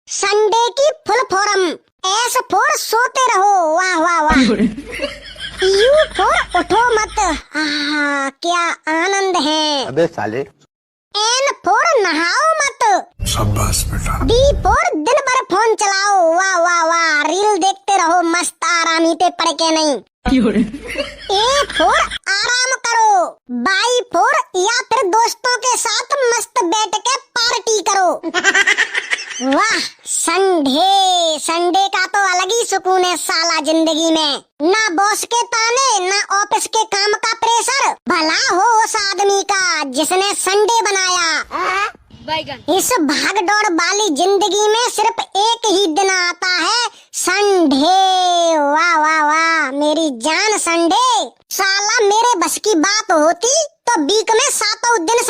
Sunday की full form S for सोते रहो। वाह वाह वाह। यू फॉर उठो मत। आहा क्या आनंद है। अबे साले। एन फॉर नहाओ मत। शाबाश बेटा। डी फॉर दिन भर फोन चलाओ। वाह वाह वाह। रील देखते रहो मस्त आरामी पे पड़ के नहीं। ए फॉर आराम करो। बाई फॉर या फिर दोस्तों के साथ मस्त बैठ के पार्टी करो। वाह संडे। संडे का तो अलग ही सुकून है साला जिंदगी में। ना बॉस के ताने ना ऑफिस के काम का प्रेशर। भला हो उस आदमी का जिसने संडे बनाया। इस भाग दौड़ वाली जिंदगी में सिर्फ एक ही दिन आता है संडे। वाह वाह वाह मेरी जान संडे। साला मेरे बस की बात होती तो वीक में 7 दिन